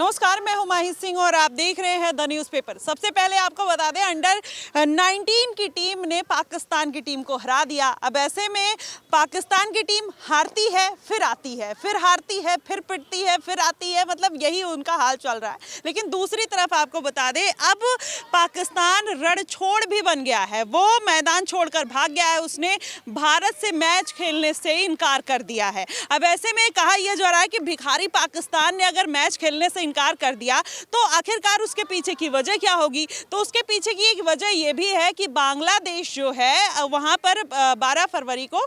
नमस्कार, मैं हूं माही सिंह और आप देख रहे हैं द न्यूज़पेपर। सबसे पहले आपको बता दें, अंडर 19 की टीम ने पाकिस्तान की टीम को हरा दिया। अब ऐसे में पाकिस्तान की टीम हारती है, फिर आती है, फिर हारती है, फिर पिटती है, फिर आती है, मतलब यही उनका हाल चल रहा है। लेकिन दूसरी तरफ आपको बता दें, अब पाकिस्तान रणछोड़ भी बन गया है। वो मैदान छोड़कर भाग गया है। उसने भारत से मैच खेलने से इनकार कर दिया है। अब ऐसे में कहा यह जा रहा है कि भिखारी पाकिस्तान ने अगर मैच खेलने से इनकार कर दिया तो आखिरकार उसके पीछे की वजह क्या होगी। तो उसके पीछे की एक वजह यह भी है कि बांग्लादेश जो है वहां पर 12 फरवरी को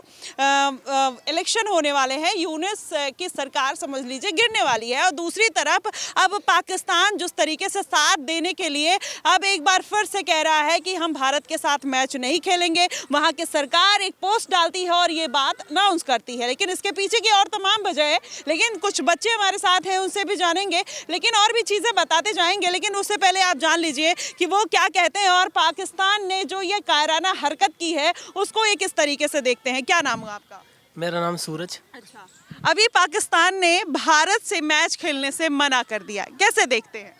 इलेक्शन होने वाले हैं। यूनुस की सरकार समझ लीजिए गिरने वाली है। और दूसरी तरफ अब पाकिस्तान जिस तरीके से साथ देने के लिए अब एक बार फिर से कह रहा है कि हम भारत के साथ मैच नहीं खेलेंगे। वहां की सरकार एक पोस्ट डालती है और ये बात अनाउंस करती है। लेकिन इसके पीछे की और तमाम वजह है। लेकिन कुछ बच्चे हमारे साथ हैं, उनसे भी जानेंगे, लेकिन और भी चीज़ें बताते जाएंगे। लेकिन उससे पहले आप जान लीजिए कि वो क्या कहते हैं और पाकिस्तान ने जो ये कायराना हरकत की है उसको एक किस तरीके से देखते हैं। क्या नाम है आपका? मेरा नाम सूरज। अच्छा, अभी पाकिस्तान ने भारत से मैच खेलने से मना कर दिया, कैसे देखते हैं?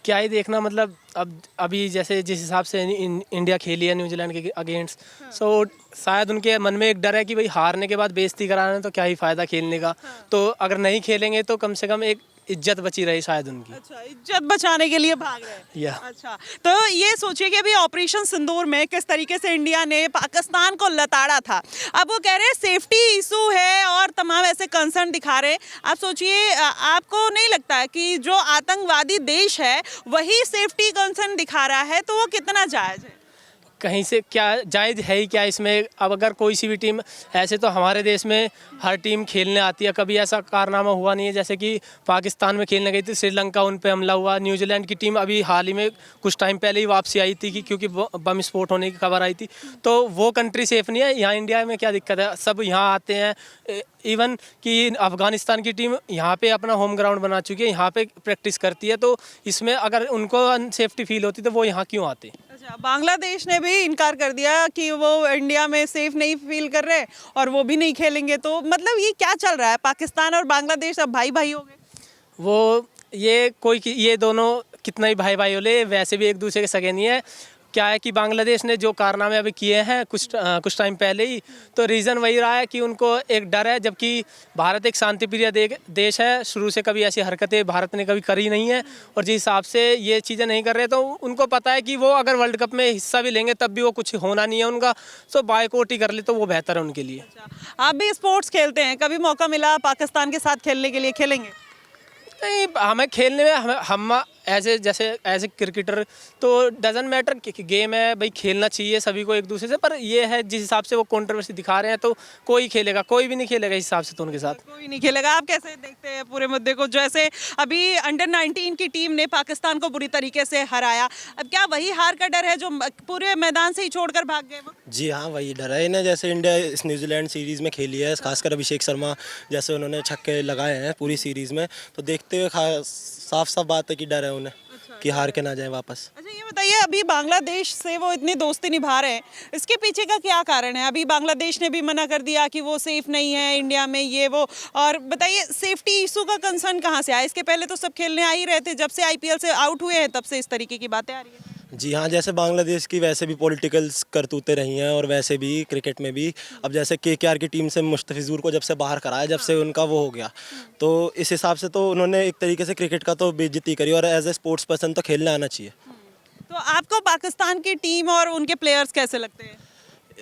क्या ही देखना, मतलब अब अभी जैसे जिस हिसाब से इंडिया खेली है न्यूजीलैंड के अगेंस्ट, सो शायद उनके मन में एक डर है कि भाई हारने के बाद बेइज्जती कराना तो क्या ही फ़ायदा खेलने का। तो अगर नहीं खेलेंगे तो कम से कम एक इज्जत बची रही शायद उनकी। अच्छा, इज्जत बचाने के लिए भाग रहे हैं। या अच्छा, तो ये सोचिए कि अभी ऑपरेशन सिंदूर में किस तरीके से इंडिया ने पाकिस्तान को लताड़ा था। अब वो कह रहे हैं सेफ्टी इशू है और तमाम ऐसे कंसर्न दिखा रहे हैं। आप सोचिए, आपको नहीं लगता कि जो आतंकवादी देश है वही सेफ्टी कंसर्न दिखा रहा है, तो वो कितना जायज़ है? कहीं से क्या जायज़ है ही क्या इसमें। अब अगर कोई सी भी टीम, ऐसे तो हमारे देश में हर टीम खेलने आती है, कभी ऐसा कारनामा हुआ नहीं है। जैसे कि पाकिस्तान में खेलने गई थी श्रीलंका, उन पे हमला हुआ। न्यूजीलैंड की टीम अभी हाल ही में कुछ टाइम पहले ही वापसी आई थी कि क्योंकि बम विस्फोट होने की खबर आई थी। तो वो कंट्री सेफ़ नहीं है। यहाँ इंडिया में क्या दिक्कत है, सब यहाँ आते हैं। इवन कि अफ़गानिस्तान की टीम यहाँ पे अपना होम ग्राउंड बना चुकी है, यहाँ पे प्रैक्टिस करती है। तो इसमें अगर उनको अनसेफ्टी फील होती तो वो यहाँ क्यों आते? अच्छा, बांग्लादेश ने भी इनकार कर दिया कि वो इंडिया में सेफ नहीं फील कर रहे और वो भी नहीं खेलेंगे। तो मतलब ये क्या चल रहा है? पाकिस्तान और बांग्लादेश अब भाई भाई हो गए। वो ये दोनों कितना ही भाई भाई होले, वैसे भी एक दूसरे के सगे नहीं है। क्या है कि बांग्लादेश ने जो कारनामे अभी किए हैं कुछ टाइम पहले ही, तो रीज़न वही रहा है कि उनको एक डर है। जबकि भारत एक शांतिप्रिय देश है, शुरू से कभी ऐसी हरकतें भारत ने कभी करी नहीं है। और जिस हिसाब से ये चीज़ें नहीं कर रहे, तो उनको पता है कि वो अगर वर्ल्ड कप में हिस्सा भी लेंगे तब भी वो कुछ होना नहीं है उनका। सो बायकॉट ही कर ले तो वो बेहतर है उनके लिए। अच्छा, आप भी स्पोर्ट्स खेलते हैं, कभी मौका मिला पाकिस्तान के साथ खेलने के लिए, खेलेंगे? नहीं, हमें खेलने में हम एज ए क्रिकेटर तो डजंट मैटर कि गेम है भाई, खेलना चाहिए सभी को एक दूसरे से। पर ये है जिस हिसाब से वो कंट्रोवर्सी दिखा रहे हैं, तो कोई खेलेगा, कोई भी नहीं खेलेगा इस हिसाब से तो उनके साथ। कोई नहीं खेलेगा। आप कैसे देखते हैं पूरे मुद्दे को? जैसे अभी अंडर 19 की टीम ने पाकिस्तान को बुरी तरीके से हराया, अब क्या वही हार का डर है जो पूरे मैदान से ही छोड़कर भाग गए वो? जी हाँ, वही डर है ना। जैसे इंडिया इस न्यूजीलैंड सीरीज़ में खेली है, खासकर अभिषेक शर्मा जैसे उन्होंने छक्के लगाए हैं पूरी सीरीज़ में, तो देखते हुए साफ साफ बात है कि डर है उन्हें कि हार के ना जाए वापस। अच्छा, ये बताइए, अभी बांग्लादेश से वो इतनी दोस्ती निभा रहे हैं, इसके पीछे का क्या कारण है? अभी बांग्लादेश ने भी मना कर दिया कि वो सेफ नहीं है इंडिया में, ये वो। और बताइए, सेफ्टी इशू का कंसर्न कहाँ से आया? इसके पहले तो सब खेलने आ ही रहे थे, जब से आईपीएल से आउट हुए हैं तब से इस तरीके की बातें आ रही है। जी हाँ, जैसे बांग्लादेश की वैसे भी पॉलिटिकल करतूतें रही हैं और वैसे भी क्रिकेट में भी। अब जैसे केकेआर की टीम से मुस्तफिजुर को जब से बाहर कराया, जब से उनका वो हो गया, तो इस हिसाब से तो उन्होंने एक तरीके से क्रिकेट का तो बेइज्जती करी। और एज ए स्पोर्ट्स पर्सन तो खेलने आना चाहिए। तो आपको पाकिस्तान की टीम और उनके प्लेयर्स कैसे लगते हैं?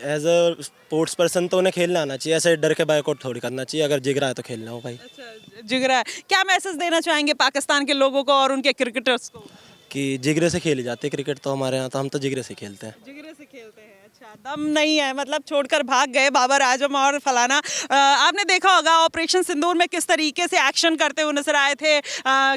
एज अ स्पोर्ट्स पर्सन तो उन्हें खेलने आना चाहिए, ऐसे डर के बायकॉट थोड़ी करना चाहिए। अगर जिगरा है तो खेलना हो भाई। अच्छा, जिगरा है। क्या मैसेज देना चाहेंगे पाकिस्तान के लोगों को और उनके क्रिकेटर्स को? कि जिगरे से खेली जाती है क्रिकेट, तो हमारे यहाँ तो हम तो जिगरे से खेलते हैं। जिगरे से खेलते हैं। अच्छा, दम नहीं है, मतलब छोड़कर भाग गए बाबर आजम और फलाना। आपने देखा होगा ऑपरेशन सिंदूर में किस तरीके से एक्शन करते हुए नजर आए थे।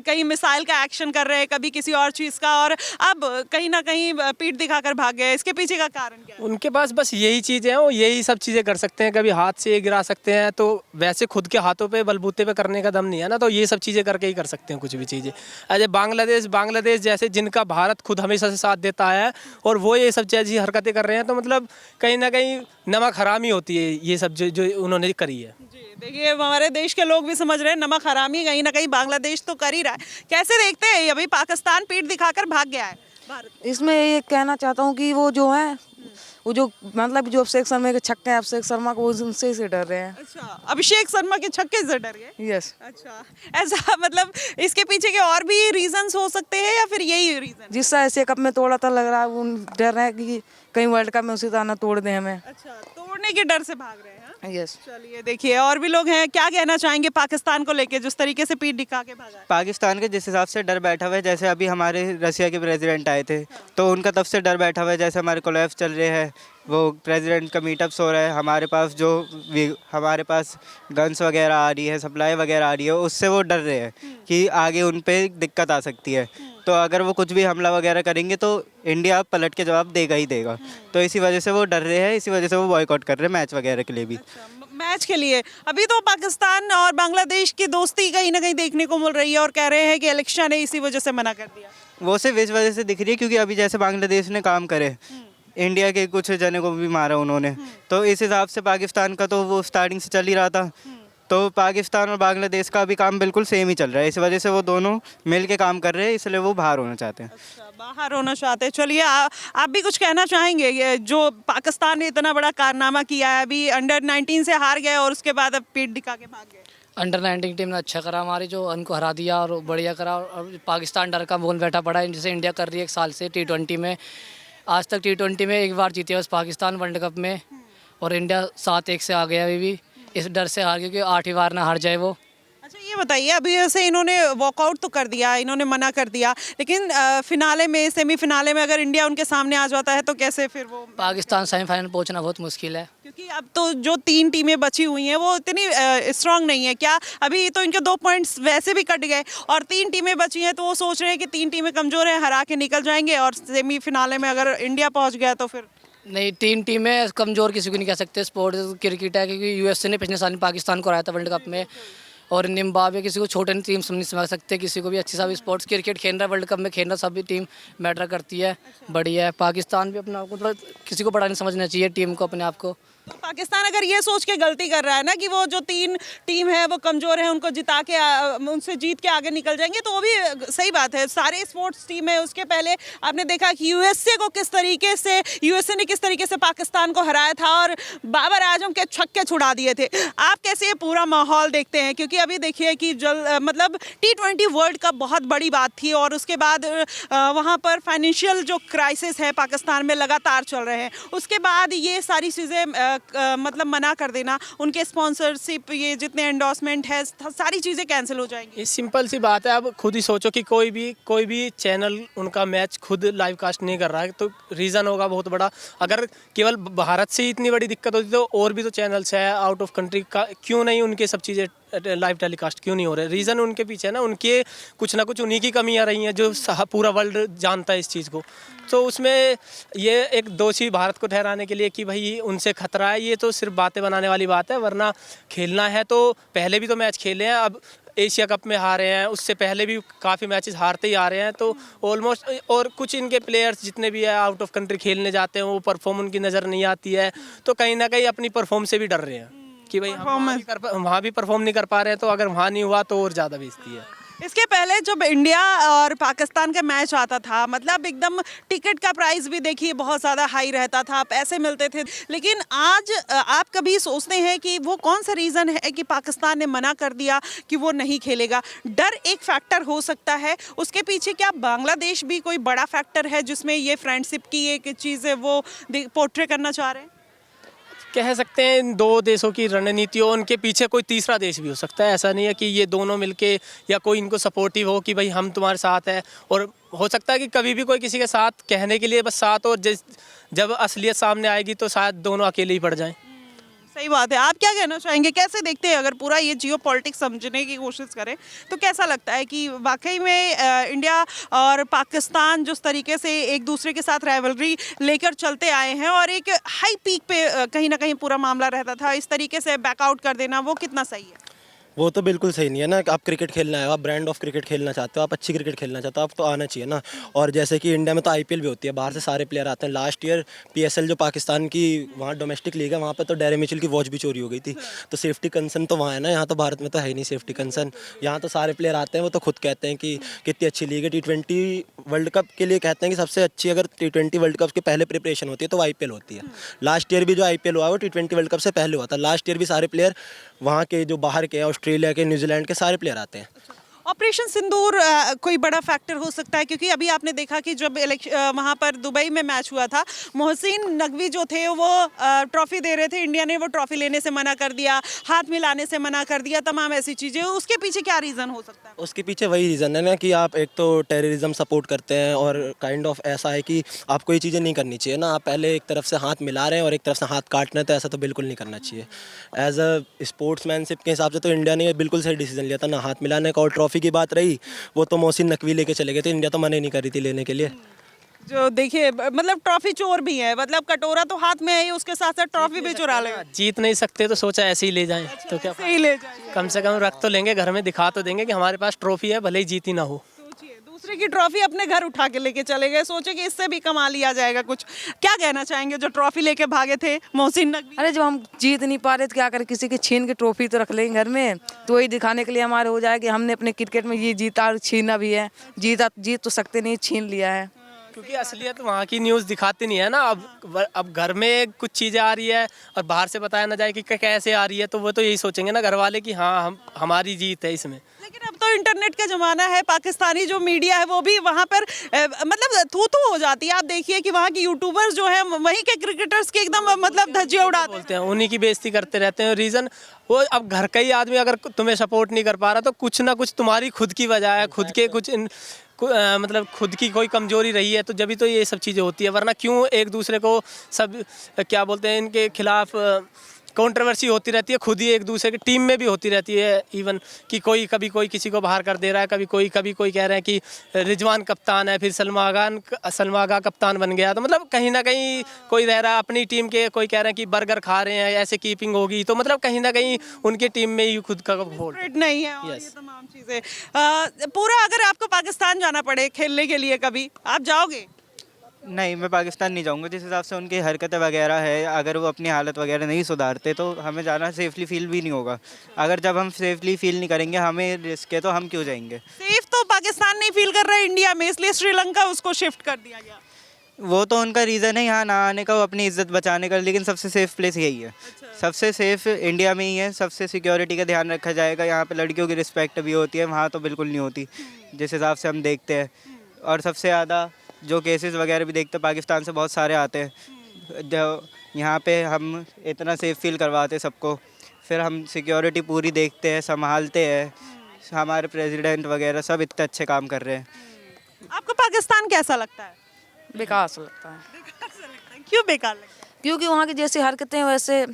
कहीं मिसाइल का एक्शन कर रहे, कभी किसी और चीज़ का, और अब कहीं ना कहीं पीठ दिखाकर भाग गए। इसके पीछे का कारण क्या है? उनके पास बस यही चीज़ें हैं, वो यही सब चीज़ें कर सकते हैं। कभी हाथ से गिरा सकते हैं, तो वैसे खुद के हाथों पे बलबूते पे करने का दम नहीं है ना, तो ये सब चीज़ें करके ही कर सकते हैं कुछ भी चीज़ें। अरे बांग्लादेश जैसे जिनका भारत खुद हमेशा से साथ देता है और वो ये सब चीज़ें हरकतें कर रहे हैं, तो मतलब मतलब कहीं ना कहीं नमक हरामी होती है ये सब जो जो उन्होंने करी है। जी देखिए हमारे देश के लोग भी समझ रहे हैं नमक हरामी कहीं ना कहीं बांग्लादेश तो कर ही रहा है। कैसे देखते हैं अभी पाकिस्तान पीठ दिखाकर भाग गया है भारत? इसमें ये कहना चाहता हूँ कि वो जो है वो जो मतलब जो अभिषेक शर्मा के छक्के हैं, अभिषेक शर्मा को उनसे से डर रहे हैं। अच्छा अभिषेक शर्मा के छक्के से डर गए? यस। अच्छा ऐसा मतलब इसके पीछे के और भी रीजंस हो सकते हैं या फिर यही रीजन? जिस तरह एशिया कप में तोड़ा था लग रहा है वो डर रहे हैं कि कहीं वर्ल्ड कप में उसी तरह ना तोड़ दें हमें। अच्छा तोड़ने के डर से भाग रहे हैं। यस। चलिए देखिए और भी लोग हैं, क्या कहना चाहेंगे पाकिस्तान को लेके जिस तरीके से पीठ दिखा के भागा है? पाकिस्तान के जिस हिसाब से डर बैठा हुआ है, जैसे अभी हमारे रशिया के प्रेसिडेंट आए थे तो उनका तब से डर बैठा हुआ है। जैसे हमारे कोलैप्स चल रहे हैं, वो प्रेसिडेंट का मीटअप्स हो रहा है, हमारे पास हमारे पास गन्स वगैरह आ रही है, सप्लाई वगैरह आ रही है, उससे वो डर रहे हैं कि आगे उन पे दिक्कत आ सकती है। तो अगर वो कुछ भी हमला वगैरह करेंगे तो इंडिया पलट के जवाब देगा ही देगा। तो इसी वजह से वो डर रहे हैं, इसी वजह से वो बॉयकॉट कर रहे हैं मैच वगैरह के लिए भी। मैच के लिए अभी तो पाकिस्तान और बांग्लादेश की दोस्ती कहीं ना कहीं देखने को मिल रही है और कह रहे हैं कि इलेक्शन है इसी वजह से मना कर दिया। वो सिर्फ इस वजह से दिख रही है क्योंकि अभी जैसे बांग्लादेश ने काम करे, इंडिया के कुछ जने को भी मारा उन्होंने, तो इस हिसाब से पाकिस्तान का तो वो स्टार्टिंग से चल ही रहा था। तो पाकिस्तान और बांग्लादेश का भी काम बिल्कुल सेम ही चल रहा है, इस वजह से वो दोनों मिल के काम कर रहे हैं, इसलिए वो बाहर होना चाहते हैं। अच्छा बाहर होना चाहते हैं। चलिए आप भी कुछ कहना चाहेंगे? ये जो पाकिस्तान ने इतना बड़ा कारनामा किया है, अभी अंडर 19 से हार गए और उसके बाद अब पीठ दिखा के भाग गए। अंडर 19 टीम ने अच्छा करा, हमारी जो उनको हरा दिया और बढ़िया करा। और पाकिस्तान डर का बोल बैठा पड़ा है, जैसे इंडिया कर रही है 1 साल से T20 में। आज तक T20 में 1 बार जीती है बस पाकिस्तान वर्ल्ड कप में, और इंडिया 7-1 से आ गया अभी भी। इस डर से हार गई कि 8वीं बार ना हार जाए वो। अच्छा ये बताइए अभी ऐसे इन्होंने वॉकआउट तो कर दिया, इन्होंने मना कर दिया, लेकिन फिनाले में सेमीफिनाले में अगर इंडिया उनके सामने आ जाता है तो कैसे फिर वो? पाकिस्तान सेमीफाइनल पहुंचना बहुत मुश्किल है, क्योंकि अब तो जो 3 टीमें बची हुई हैं वो इतनी स्ट्रांग नहीं है क्या? अभी तो इनके 2 पॉइंट्स वैसे भी कट गए और 3 टीमें बची हैं, तो वो सोच रहे हैं कि 3 टीमें कमज़ोर हैं, हरा के निकल जाएंगे और सेमीफिनाले में अगर इंडिया पहुँच गया तो फिर? नहीं 3 टीमें कमज़ोर किसी को नहीं कह सकते। स्पोर्ट क्रिकेट है, क्योंकि यूएसए ने पिछले साल पाकिस्तान को हराया था वर्ल्ड कप में, और निम्बाब्वे किसी को छोटे टीम नहीं समझ सकते, किसी को भी अच्छी सा स्पोर्ट्स क्रिकेट खेल रहा है, वर्ल्ड कप में खेल रहा, सभी टीम मैटर करती है। बढ़िया है, पाकिस्तान भी अपना मतलब किसी को बड़ा नहीं समझना चाहिए टीम को, अपने आप को। तो पाकिस्तान अगर ये सोच के गलती कर रहा है ना कि वो जो 3 टीम है वो कमज़ोर है, उनको जिता के उनसे जीत के आगे निकल जाएंगे, तो वो भी सही बात है। सारे स्पोर्ट्स टीम है, उसके पहले आपने देखा कि यूएसए ने किस तरीके से पाकिस्तान को हराया था और बाबर आजम के छक्के छुड़ा दिए थे। आप कैसे ये पूरा माहौल देखते हैं? क्योंकि अभी देखिए कि मतलब T20 वर्ल्ड कप बहुत बड़ी बात थी और उसके बाद वहाँ पर फाइनेंशियल जो क्राइसिस है पाकिस्तान में लगातार चल रहे हैं, उसके बाद ये सारी चीज़ें मतलब मना कर देना, उनके स्पॉन्सरशिप ये जितने एंडोर्समेंट है सारी चीज़ें कैंसिल हो जाएंगी। ये सिंपल सी बात है। अब खुद ही सोचो कि कोई भी चैनल उनका मैच खुद लाइव कास्ट नहीं कर रहा है, तो रीज़न होगा बहुत बड़ा। अगर केवल भारत से ही इतनी बड़ी दिक्कत होती तो और भी तो चैनल्स है आउट ऑफ कंट्री का, क्यों नहीं उनके सब चीज़ें लाइव टेलीकास्ट क्यों नहीं हो रहे? रीज़न उनके पीछे है ना, उनके कुछ ना कुछ उन्हीं की कमी आ रही हैं जो पूरा वर्ल्ड जानता है इस चीज़ को। तो उसमें ये एक दोषी भारत को ठहराने के लिए कि भाई उनसे खतरा है, ये तो सिर्फ बातें बनाने वाली बात है। वरना खेलना है तो पहले भी तो मैच खेले हैं, अब एशिया कप में हारे हैं, उससे पहले भी काफ़ी मैचेस हारते ही आ रहे हैं। तो ऑलमोस्ट, और कुछ इनके प्लेयर्स जितने भी है आउट ऑफ कंट्री खेलने जाते हैं, वो परफॉर्म उनकी नज़र नहीं आती है, तो कहीं ना कहीं अपनी परफॉर्म से भी डर रहे हैं कि भाई हम वहाँ भी परफॉर्म नहीं कर पा रहे हैं, तो अगर वहाँ नहीं हुआ तो और ज़्यादा बेइज्जती है। इसके पहले जब इंडिया और पाकिस्तान का मैच आता था, मतलब एकदम टिकट का प्राइस भी देखिए बहुत ज़्यादा हाई रहता था, पैसे मिलते थे, लेकिन आज आप कभी सोचते हैं कि वो कौन सा रीज़न है कि पाकिस्तान ने मना कर दिया कि वो नहीं खेलेगा? डर एक फैक्टर हो सकता है, उसके पीछे क्या बांग्लादेश भी कोई बड़ा फैक्टर है जिसमें ये फ्रेंडशिप की एक चीज़ है वो पोर्ट्रे करना चाह रहे हैं? कह सकते हैं इन 2 देशों की रणनीतियों, उनके पीछे कोई तीसरा देश भी हो सकता है। ऐसा नहीं है कि ये दोनों मिलके या कोई इनको सपोर्टिव हो कि भाई हम तुम्हारे साथ है, और हो सकता है कि कभी भी कोई किसी के साथ कहने के लिए बस साथ, और जब असलियत सामने आएगी तो शायद दोनों अकेले ही पड़ जाएं। सही बात है। आप क्या कहना चाहेंगे, कैसे देखते हैं अगर पूरा ये जियो पॉलिटिक्स समझने की कोशिश करें तो कैसा लगता है कि वाकई में इंडिया और पाकिस्तान जिस तरीके से एक दूसरे के साथ राइवलरी लेकर चलते आए हैं और एक हाई पीक पे कहीं ना कहीं पूरा मामला रहता था, इस तरीके से बैकआउट कर देना वो कितना सही है? वो तो बिल्कुल सही नहीं है ना। आप क्रिकेट खेलना है, आप ब्रांड ऑफ क्रिकेट खेलना चाहते हो, आप अच्छी क्रिकेट खेलना चाहते हो, आप तो आना चाहिए ना। और जैसे कि इंडिया में तो आईपीएल भी होती है, बाहर से सारे प्लेयर आते हैं। लास्ट ईयर पीएसएल जो पाकिस्तान की वहाँ डोमेस्टिक लीग है, वहाँ पे तो डेरे मिचेल की वॉच भी चोरी हो गई थी। तो सेफ्टी कंसर्न तो वहाँ है ना, यहाँ तो भारत में तो है ही नहीं सेफ्टी कंसर्न। यहाँ तो सारे प्लेयर आते हैं, वो तो खुद कहते हैं कि कितनी अच्छी लीग है। T20 वर्ल्ड कप के लिए कहते हैं कि सबसे अच्छी अगर T20 वर्ल्ड कप के पहले प्रिपरेशन होती है तो आईपीएल होती है। लास्ट ईयर भी जो आईपीएल हुआ वो T20 वर्ल्ड कप से पहले हुआ था। लास्ट ईयर भी सारे प्लेयर वहाँ के जो बाहर के, ऑस्ट्रेलिया के, न्यूजीलैंड के सारे प्लेयर आते हैं। ऑपरेशन सिंदूर कोई बड़ा फैक्टर हो सकता है, क्योंकि अभी आपने देखा कि जब वहाँ पर दुबई में मैच हुआ था, मोहसिन नकवी जो थे वो ट्रॉफी दे रहे थे, इंडिया ने वो ट्रॉफी लेने से मना कर दिया, हाथ मिलाने से मना कर दिया, तमाम ऐसी चीज़ें। उसके पीछे क्या रीज़न हो सकता है? उसके पीछे वही रीज़न है ना कि आप एक तो टेररिज्म सपोर्ट करते हैं और काइंड ऑफ ऐसा है कि आपको ये चीज़ें नहीं करनी चाहिए ना। आप पहले एक तरफ से हाथ मिला रहे हैं और एक तरफ से हाथ काट रहे हैं, तो ऐसा तो बिल्कुल नहीं करना चाहिए। एज अ स्पोर्ट्समैनशिप के हिसाब से तो इंडिया ने बिल्कुल सही डिसीजन लिया था ना हाथ मिलाने का। और ट्रॉफी की बात रही, वो तो मोहसिन नकवी लेके चले गए थे, इंडिया तो मना ही नहीं कर रही थी लेने के लिए। जो देखिए मतलब ट्रॉफी चोर भी है, मतलब कटोरा तो हाथ में है ही, उसके साथ साथ ट्रॉफी भी चुरा ले। जीत नहीं सकते तो सोचा ऐसे ही ले जाएं, तो क्या ऐसे ही ले जाइए। कम से कम रख तो लेंगे घर में, दिखा तो देंगे कि हमारे पास ट्रॉफी है, भले ही जीती ना हो। सोचिए दूसरे की ट्रॉफी अपने घर उठा के लेके चले गए, सोचे कि इससे भी कमा लिया जाएगा कुछ। क्या कहना चाहेंगे जो ट्रॉफी लेके भागे थे मोहसिन नकवी? अरे जब हम जीत नहीं पा रहे तो क्या करें, किसी की छीन के ट्रॉफी तो रख लेंगे घर में, तो वही दिखाने के लिए हमारे हो जाए कि हमने अपने क्रिकेट में ये जीता और छीना भी है। जीत तो सकते नहीं, छीन लिया है। क्योंकि असलियत वहाँ की न्यूज़ दिखाती नहीं है ना। अब घर में कुछ चीज़ें आ रही है और बाहर से बताया ना जाए कि कैसे आ रही है, तो वो तो यही सोचेंगे ना घर वाले कि हाँ हमारी जीत है इसमें। लेकिन अब तो इंटरनेट का जमाना है, पाकिस्तानी जो मीडिया है वो भी वहाँ पर मतलब थू हो जाती है। आप देखिए कि वहाँ के यूट्यूबर्स जो है वहीं के क्रिकेटर्स के एकदम मतलब धज्जियां उड़ाते बोलते हैं, उन्हीं की बेइज्जती करते रहते हैं। रीज़न वो अब घर का ही आदमी अगर तुम्हें सपोर्ट नहीं कर पा रहा तो कुछ ना कुछ तुम्हारी खुद की वजह है, खुद के कुछ मतलब खुद की कोई कमजोरी रही है, तो जब भी तो ये सब चीज़ें होती है। वरना क्यों एक दूसरे को सब क्या बोलते हैं, इनके खिलाफ कंट्रोवर्सी होती रहती है, खुद ही एक दूसरे की टीम में भी होती रहती है। इवन कि कोई कभी कोई किसी को बाहर कर दे रहा है, कभी कोई कह रहे हैं कि रिजवान कप्तान है, फिर सलमान कप्तान बन गया। तो मतलब कहीं ना कहीं कोई रह रहा है अपनी टीम के, कोई कह रहे हैं कि बर्गर खा रहे हैं, ऐसे कीपिंग होगी, तो मतलब कहीं ना कहीं उनकी टीम में ही खुद का फॉल्ट नहीं है। और ये तमाम चीजें पूरा अगर आपको पाकिस्तान जाना पड़े खेलने के लिए, कभी आप जाओगे? नहीं, मैं पाकिस्तान नहीं जाऊंगा। जिस हिसाब से उनकी हरकतें वगैरह है, अगर वो अपनी हालत वगैरह नहीं सुधारते तो हमें जाना सेफली फील भी नहीं होगा। अगर जब हम सेफली फील नहीं करेंगे, हमें रिस्क है, तो हम क्यों जाएंगे? सेफ तो पाकिस्तान नहीं फील कर रहा है इंडिया में, इसलिए श्रीलंका उसको शिफ्ट कर दिया गया। वो तो उनका रीज़न है यहाँ ना आने का, वो अपनी इज्जत बचाने का। लेकिन सबसे सेफ प्लेस यही है। सबसे सेफ इंडिया में ही है। सबसे सिक्योरिटी का ध्यान रखा जाएगा। यहाँ पे लड़कियों की रिस्पेक्ट भी होती है, वहाँ तो बिल्कुल नहीं होती जिस हिसाब से हम देखते हैं। और सबसे ज़्यादा जो केसेस वगैरह भी देखते हैं पाकिस्तान से बहुत सारे आते हैं। जो यहाँ पे हम इतना सेफ फील करवाते हैं सबको, फिर हम सिक्योरिटी पूरी देखते हैं, संभालते हैं। हमारे प्रेसिडेंट वगैरह सब इतने अच्छे काम कर रहे हैं। आपको पाकिस्तान कैसा लगता है? बेकार सा लगता है। क्यों बेकार लगता है? क्योंकि वहाँ की जैसी हरकतें वैसे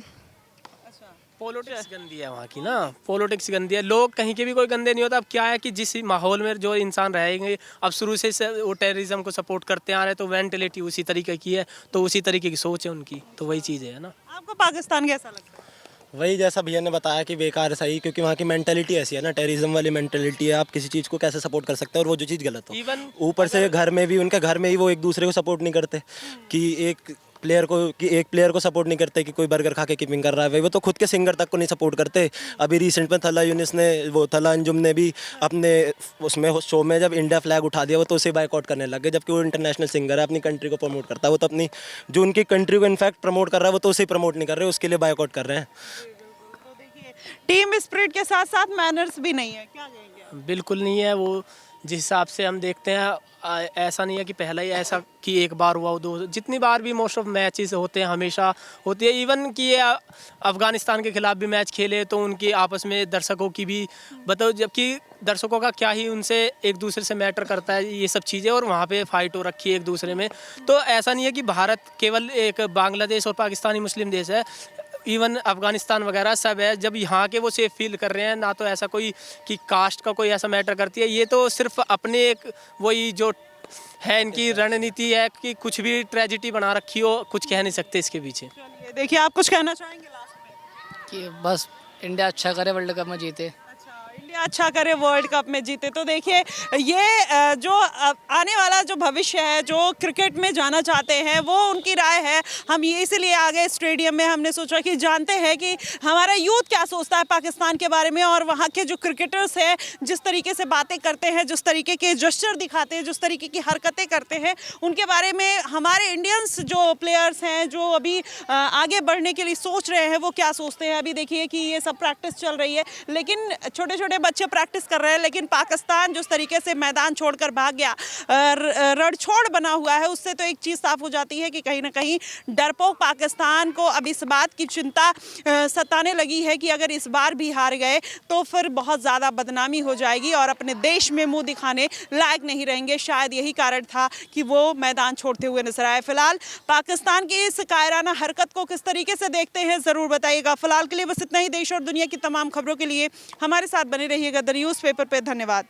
पॉलिटिक्स गंदी है वहाँ की ना, पॉलिटिक्स गंदी है। लोग कहीं के भी कोई गंदे नहीं होता। अब क्या है कि जिस माहौल में जो इंसान रहेंगे, अब शुरू से वो टेररिज्म को सपोर्ट करते आ रहे हैं, तो मेंटलिटी उसी तरीके की है, तो उसी तरीके की सोच है उनकी, तो वही चीज़ है ना। आपको पाकिस्तान कैसा लगता है? वही जैसा भैया ने बताया कि बेकार सही, क्योंकि वहाँ की मेंटेलिटी ऐसी है ना, टेररिज्म वाली मेंटेलिटी है। आप किसी चीज़ को कैसे सपोर्ट कर सकते हैं, और वो जो चीज़ गलत हो। Even ऊपर से घर में भी, उनके घर में ही वो एक दूसरे को सपोर्ट नहीं करते कि एक प्लेयर को सपोर्ट नहीं करते कि कोई बर्गर खा के कीपिंग कर रहा है। वो तो खुद के सिंगर तक को नहीं सपोर्ट करते। अभी रिसेंट में थला अंजुम ने भी अपने उसमें शो में जब इंडिया फ्लैग उठा दिया, वो तो उसे बायकॉट करने लग गए, जबकि वो इंटरनेशनल सिंगर है, अपनी कंट्री को प्रमोट करता है। वो तो अपनी जो उनकी कंट्री को इनफैक्ट प्रमोट कर रहा है, वो तो उसे प्रमोट नहीं कर रहे, उसके लिए बायकॉट कर रहे हैं। टीम स्पिरिट के साथ साथ मैनर्स भी नहीं है, क्या कहेंगे? बिल्कुल नहीं है। वो जिस हिसाब से हम देखते हैं, ऐसा नहीं है कि पहला ही ऐसा कि एक बार हुआ हो, दो, जितनी बार भी मोस्ट ऑफ मैचेस होते हैं हमेशा होती है। इवन कि ये अफ़गानिस्तान के खिलाफ भी मैच खेले तो उनकी आपस में दर्शकों की भी बताओ, जबकि दर्शकों का क्या ही उनसे एक दूसरे से मैटर करता है ये सब चीज़ें, और वहाँ पे फाइट हो रखी है एक दूसरे में। तो ऐसा नहीं है कि भारत केवल एक बांग्लादेश और पाकिस्तानी मुस्लिम देश है, इवन अफगानिस्तान वगैरह सब है। जब यहाँ के वो सेफ फील कर रहे हैं ना, तो ऐसा कोई कि कास्ट का कोई ऐसा मैटर करती है। ये तो सिर्फ अपने एक वही जो है इनकी रणनीति है कि कुछ भी ट्रेजिडी बना रखी हो, कुछ कह नहीं सकते इसके पीछे। देखिए आप कुछ कहना चाहेंगे लास्ट में? कि बस इंडिया अच्छा करे, वर्ल्ड कप में जीते। अच्छा करे, वर्ल्ड कप में जीते। तो देखिए ये जो आने वाला जो भविष्य है, जो क्रिकेट में जाना चाहते हैं, वो उनकी राय है। हम ये इसीलिए आ गए स्टेडियम में, हमने सोचा कि जानते हैं कि हमारा यूथ क्या सोचता है पाकिस्तान के बारे में, और वहाँ के जो क्रिकेटर्स हैं जिस तरीके से बातें करते हैं, जिस तरीके के जेस्चर दिखाते हैं, जिस तरीके की हरकतें करते हैं, उनके बारे में हमारे इंडियंस जो प्लेयर्स हैं जो अभी आगे बढ़ने के लिए सोच रहे हैं वो क्या सोचते हैं। अभी देखिए कि ये सब प्रैक्टिस चल रही है, लेकिन छोटे छोटे बच्चे प्रैक्टिस कर रहे हैं, लेकिन पाकिस्तान जिस तरीके से मैदान छोड़कर भाग गया, रणछोड़ बना हुआ है, उससे तो एक चीज़ साफ हो जाती है कि कहीं ना कहीं डरपोक पाकिस्तान को अब इस बात की चिंता सताने लगी है कि अगर इस बार भी हार गए तो फिर बहुत ज़्यादा बदनामी हो जाएगी और अपने देश में मुंह दिखाने लायक नहीं रहेंगे। शायद यही कारण था कि वो मैदान छोड़ते हुए नजर आए। फिलहाल पाकिस्तान की इस कायराना हरकत को किस तरीके से देखते हैं ज़रूर बताइएगा। फिलहाल के लिए बस इतना ही। देश और दुनिया की तमाम खबरों के लिए हमारे साथ बने रहिएगा द न्यूज़ पेपर पे। धन्यवाद।